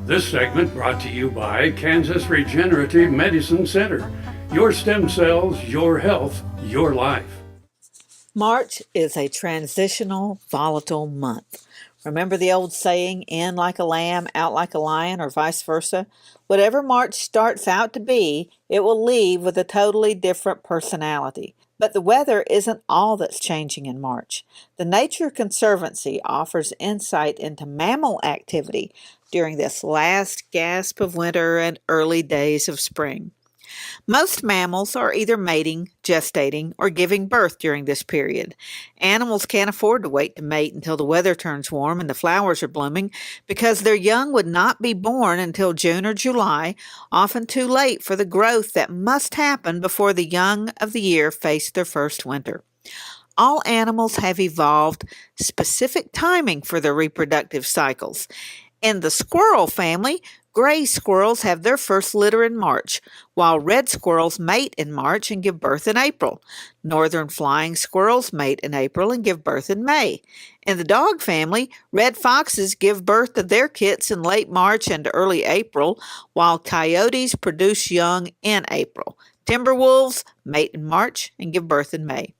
This segment brought to you by Kansas Regenerative Medicine Center. Your stem cells, your health, your life. March is a transitional, volatile month. Remember the old saying, in like a lamb, out like a lion, or vice versa? Whatever March starts out to be, it will leave with a totally different personality. But the weather isn't all that's changing in March. The Nature Conservancy offers insight into mammal activity during this last gasp of winter and early days of spring. Most mammals are either mating, gestating, or giving birth during this period. Animals can't afford to wait to mate until the weather turns warm and the flowers are blooming because their young would not be born until June or July, often too late for the growth that must happen before the young of the year face their first winter. All animals have evolved specific timing for their reproductive cycles. In the squirrel family, gray squirrels have their first litter in March, while red squirrels mate in March and give birth in April. Northern flying squirrels mate in April and give birth in May. In the dog family, red foxes give birth to their kits in late March and early April, while coyotes produce young in April. Timber wolves mate in March and give birth in May.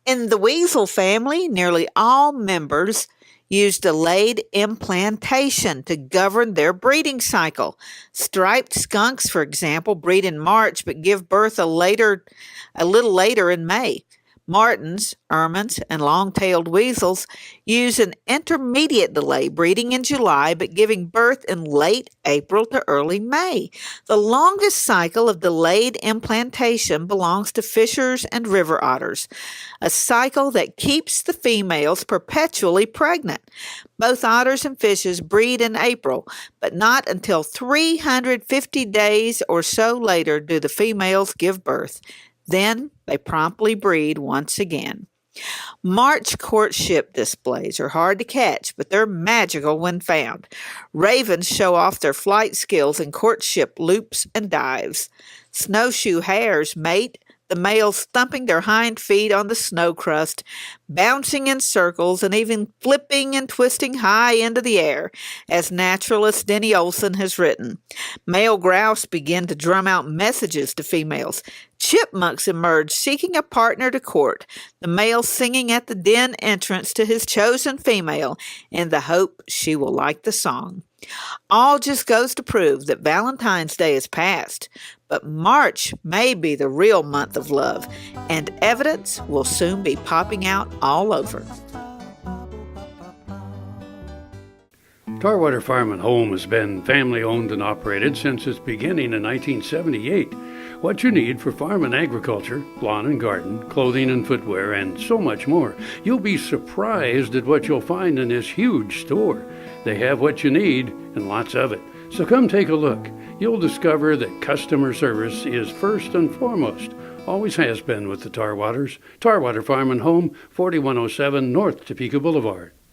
In the weasel family, nearly all members use delayed implantation to govern their breeding cycle. Striped skunks, for example, breed in March but give birth a little later in May. Martens, ermines, and long-tailed weasels use an intermediate delay, breeding in July but giving birth in late April to early May. The longest cycle of delayed implantation belongs to fishers and river otters, a cycle that keeps the females perpetually pregnant. Both otters and fishes breed in April, but not until 350 days or so later do the females give birth. Then they promptly breed once again. March courtship displays are hard to catch, but they're magical when found. Ravens show off their flight skills in courtship loops and dives. Snowshoe hares mate, the males thumping their hind feet on the snow crust, bouncing in circles, and even flipping and twisting high into the air, as naturalist Denny Olson has written. Male grouse begin to drum out messages to females. Chipmunks emerge seeking a partner to court, the male singing at the den entrance to his chosen female in the hope she will like the song. All just goes to prove that Valentine's Day is past, but March may be the real month of love, and evidence will soon be popping out all over. Tarwater Farm and Home has been family owned and operated since its beginning in 1978. What you need for farm and agriculture, lawn and garden, clothing and footwear, and so much more. You'll be surprised at what you'll find in this huge store. They have what you need and lots of it. So come take a look. You'll discover that customer service is first and foremost. Always has been with the Tarwaters. Tarwater Farm and Home, 4107 North Topeka Boulevard.